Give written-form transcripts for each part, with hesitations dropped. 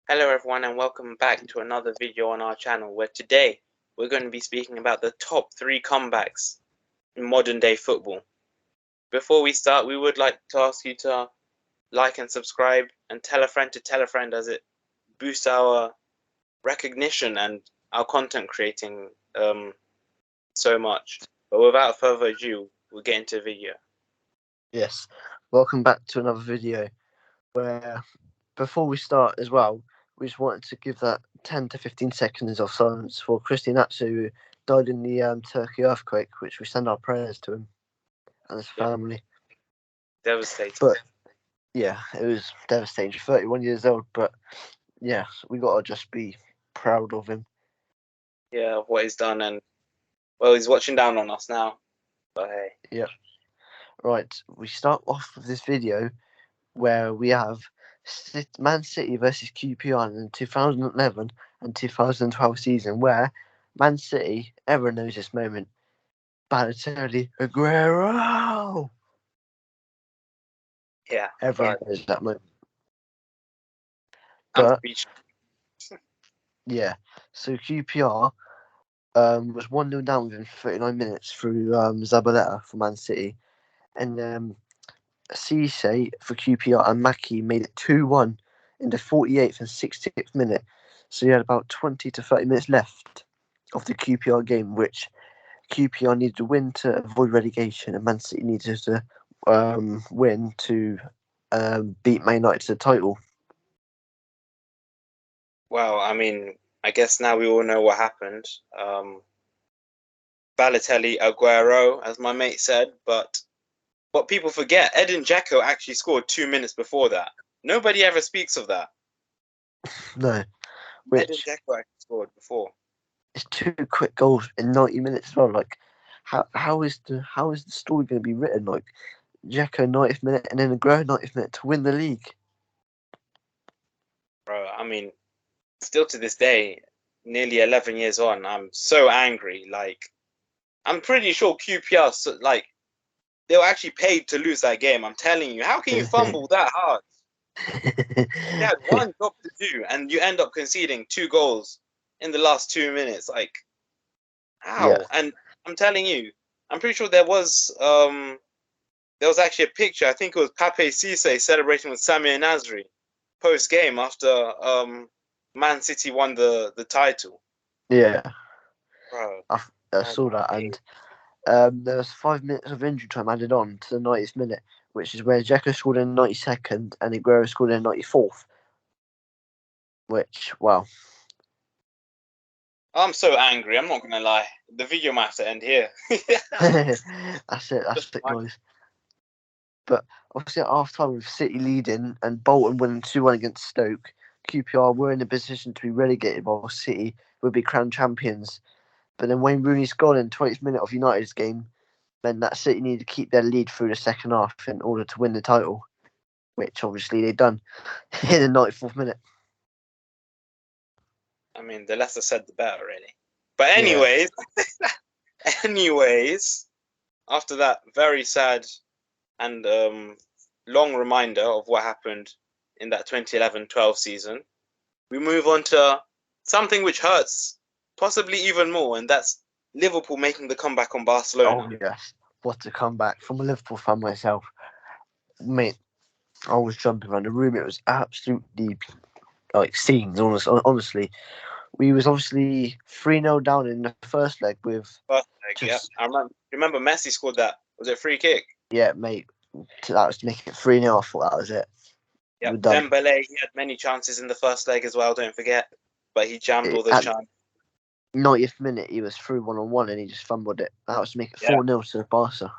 Hello everyone and welcome back to another video on our channel where today we're going to be speaking about the top 3 comebacks in modern day football. Before we start, we would like to ask you to like and subscribe and tell a friend to tell a friend, as it boosts our recognition and our content creating so much. But without further ado, we'll get into the video. Yes, welcome back to another video where, before we start as well, we just wanted to give that 10 to 15 seconds of silence for Christian Atsu, who died in the Turkey earthquake, which we send our prayers to him and his Yeah, family. devastating. But yeah, it was devastating. 31 years old, but yeah, we got to just be proud of him. Yeah, what he's done, and well, he's watching down on us now. But hey. Yeah. Right, we start off with this video where we have Man City versus QPR in the 2011 and 2012 season, where Man City, everyone knows this moment, Balotelli, Aguero. Yeah, Everyone but knows that moment. I'm But speechless. yeah, so QPR was 1-0 down within 39 minutes through Zabaleta for Man City. And Cisse for QPR and Maki made it 2-1 in the 48th and 66th minute. So you had about 20 to 30 minutes left of the QPR game, which QPR needed to win to avoid relegation, and Man City needed to win to beat Man United to the title. Well, I mean, I guess now we all know what happened. Balotelli, Aguero, as my mate said, but what people forget, Edin Dzeko actually scored 2 minutes before that. Nobody ever speaks of that. No, Edin which Dzeko actually scored before. is two quick goals in 90 minutes as well. Like, how is the story going to be written? Like, Dzeko 90th minute and then Aguero 90th minute to win the league. Bro, I mean, still to this day, nearly 11 years on, I'm so angry. Like, I'm pretty sure QPR, like, they were actually paid to lose that game. I'm telling you. How can you fumble that hard? You had one job to do, and you end up conceding 2 goals in the last 2 minutes. Like, Yeah. how? And I'm telling you, I'm pretty sure there was actually a picture. I think it was Pape Cisse celebrating with Samir Nasri post game after Man City won the title. Yeah, Bro, I oh saw my that, days. and there was 5 minutes of injury time added on to the 90th minute, which is where Dzeko scored in the 92nd and Aguero scored in the 94th. Which, wow. I'm so angry. I'm not gonna lie. The video might have to end here. That's it, Just one. guys. But obviously, at half time, with City leading and Bolton winning 2-1 against Stoke, QPR were in a position to be relegated while City would be crowned champions. But then Wayne Rooney's goal in the 20th minute of United's game meant that City needed to keep their lead through the second half in order to win the title, which obviously they'd done in the 94th minute. I mean, the less I said, the better, really. But Yeah. anyways, after that very sad and long reminder of what happened in that 2011-12 season, we move on to something which hurts possibly even more, and that's Liverpool making the comeback on Barcelona. Oh, yes. What a comeback from a Liverpool fan myself. Mate, I was jumping around the room. It was absolutely like scenes, honestly. We was obviously 3-0 down in the first leg with First leg, yeah. just, I remember Messi scored that. Was it a free kick? yeah, mate. That was to make it 3-0. I thought that was it. Yep. We're done. Dembele, he had many chances in the first leg as well, don't forget. But he jammed all those At chances. 90th minute, he was through 1-on-1 and he just fumbled it. That was to make it Yeah, 4-0 to Barca.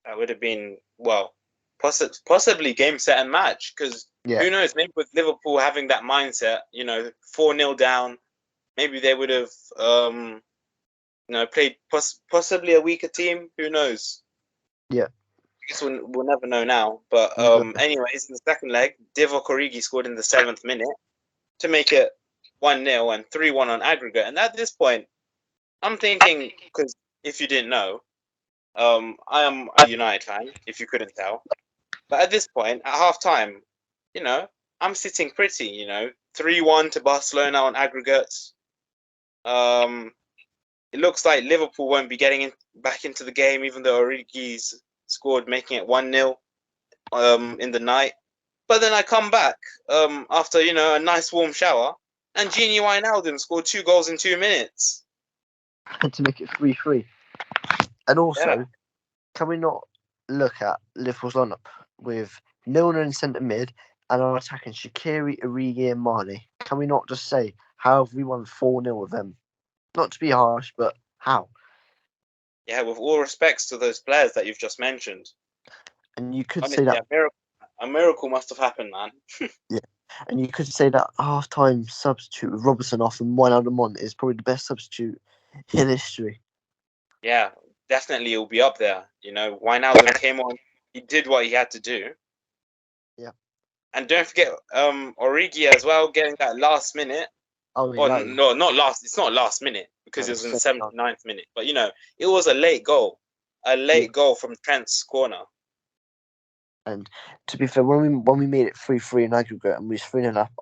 that would have been, well, possibly game, set, and match. Because Yeah. who knows, maybe with Liverpool having that mindset, 4-0 down, maybe they would have, played possibly a weaker team. Who knows? Yeah. I guess we'll never know now. But No. anyways, in the second leg, Divock Origi scored in the 7th minute to make it 1-0 and 3-1 on aggregate. And at this point, I'm thinking, because if you didn't know, I am a United fan, if you couldn't tell. But at this point, at half time, I'm sitting pretty, 3-1 to Barcelona on aggregate. It looks like Liverpool won't be getting back into the game, even though Origi's scored, making it 1-0 in the night. But then I come back after, a nice warm shower, and Gini Wijnaldum scored 2 goals in 2 minutes. And to make it 3-3. And also, Yeah. can we not look at Liverpool's lineup with Milner in centre mid and our attacking Shaqiri, Origi, and Mane? Can we not just say, how have we won 4-0 with them? Not to be harsh, but how? Yeah, with all respects to those players that you've just mentioned. And you could Honestly, say that a miracle must have happened, man. yeah, and you could say that half-time substitute with Robertson off and Wijnaldum on is probably the best substitute in history. Yeah, definitely it'll be up there. Wijnaldum came on, he did what he had to do. Yeah. And don't forget Origi as well, getting that last minute. Oh, Or yeah, no, not last. It's not last minute because it was in the 79th minute. But it was a late goal, goal from Trent's corner. And to be fair, when we made it 3-3 in aggregate and we was 3-0 up,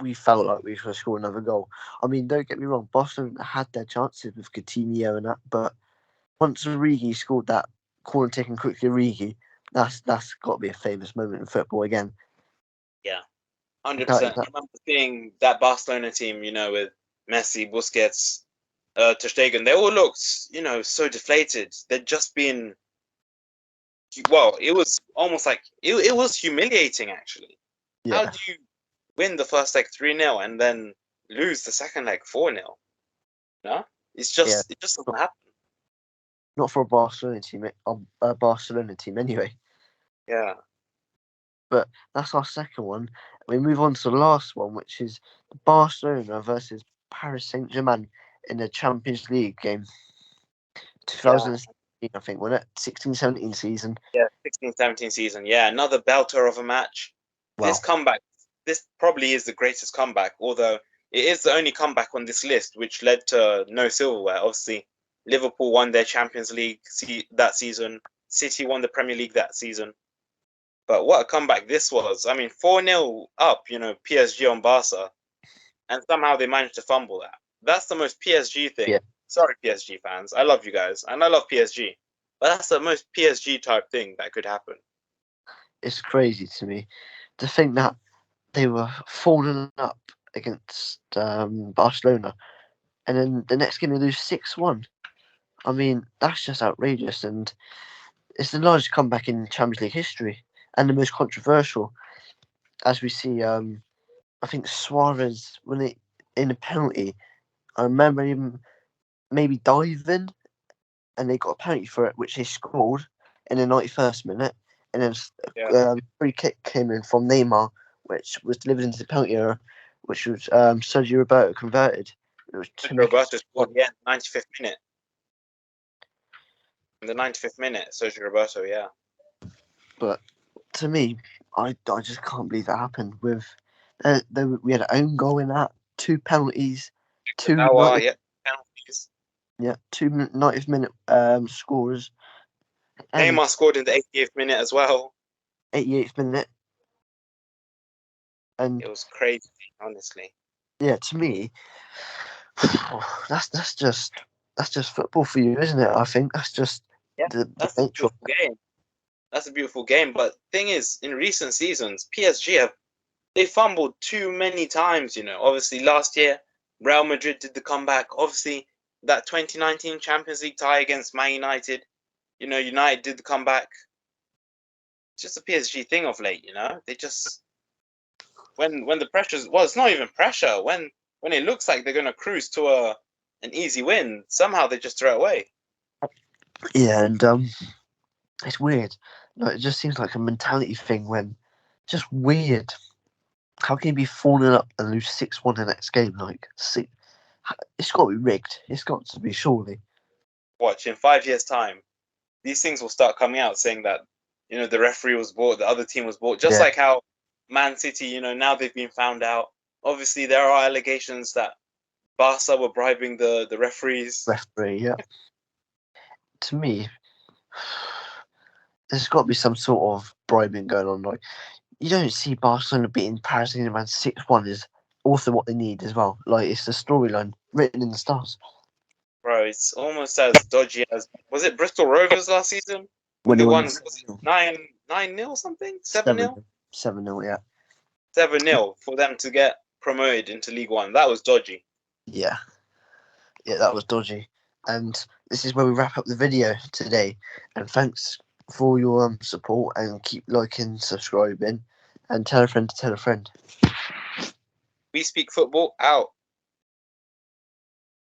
we felt like we could score another goal. I mean, don't get me wrong, Boston had their chances with Coutinho and that, but once Origi scored that corner taken quickly, Origi, that's got to be a famous moment in football again. Yeah, 100%. I remember seeing that Barcelona team, with Messi, Busquets, Ter Stegen. They all looked, so deflated. They'd just been. Well, it was almost like it was humiliating, actually. Yeah. How do you win the first leg 3-0 and then lose the second leg 4-0? No, it just doesn't happen. Not for a Barcelona team anyway. Yeah. But that's our second one. We move on to the last one, which is Barcelona versus Paris Saint-Germain in the Champions League game. 2016, I think, wasn't it? 16-17 season. Yeah, 16-17 season. Yeah, another belter of a match. Wow. This comeback, this probably is the greatest comeback, although it is the only comeback on this list, which led to no silverware. Obviously, Liverpool won their Champions League that season. City won the Premier League that season. But what a comeback this was. I mean, 4-0 up, PSG on Barca. And somehow they managed to fumble that. That's the most PSG thing. Yeah. Sorry, PSG fans. I love you guys. And I love PSG. But that's the most PSG type thing that could happen. It's crazy to me to think that they were 4-0 up against Barcelona. And then the next game they lose 6-1. I mean, that's just outrageous. And it's the largest comeback in Champions League history. And the most controversial. As we see, I think Suarez, in a penalty, I remember him maybe diving, and they got a penalty for it, which they scored in the 91st minute. And then a free kick came in from Neymar, which was delivered into the penalty area, which was Sergio Roberto converted. It was Sergio Roberto scored, 95th minute. In the 95th minute, Sergio Roberto, yeah. But to me, I just can't believe that happened. We had an own goal in that, 2 penalties, penalties. Yeah, 2 90th minute scores. Neymar scored in the 88th minute as well. 88th minute. And it was crazy, honestly. Yeah, to me, that's just football for you, isn't it? I think that's just that's a beautiful game. That's a beautiful game. But thing is, in recent seasons, PSG they fumbled too many times. Obviously last year Real Madrid did the comeback. Obviously that 2019 Champions League tie against Man United, United did the comeback. It's just a PSG thing of late. They just when the pressure's it's not even pressure. When it looks like they're gonna cruise to an easy win, somehow they just throw it away. Yeah, and it's weird. It just seems like a mentality thing when it's just weird. How can you be 4-0 up and lose 6-1 the next game? It's got to be rigged. It's got to be, surely. Watch, in 5 years' time, these things will start coming out saying that, the referee was bought, the other team was bought. Just like how Man City, now they've been found out. Obviously, there are allegations that Barca were bribing the referees. Referee, yeah. To me, there's got to be some sort of bribing going on. You don't see Barcelona beating Paris Saint-Germain 6-1 is also what they need as well. Like, it's the storyline written in the stars. Bro, it's almost as dodgy as was it Bristol Rovers last season when When they they won? won Was it 9-0 something? 7-0? 7-0, yeah. 7-0 for them to get promoted into League One. That was dodgy. Yeah. Yeah, that was dodgy. And this is where we wrap up the video today. And thanks for your support, and keep liking, subscribing, and tell a friend to tell a friend. We Speak Football out.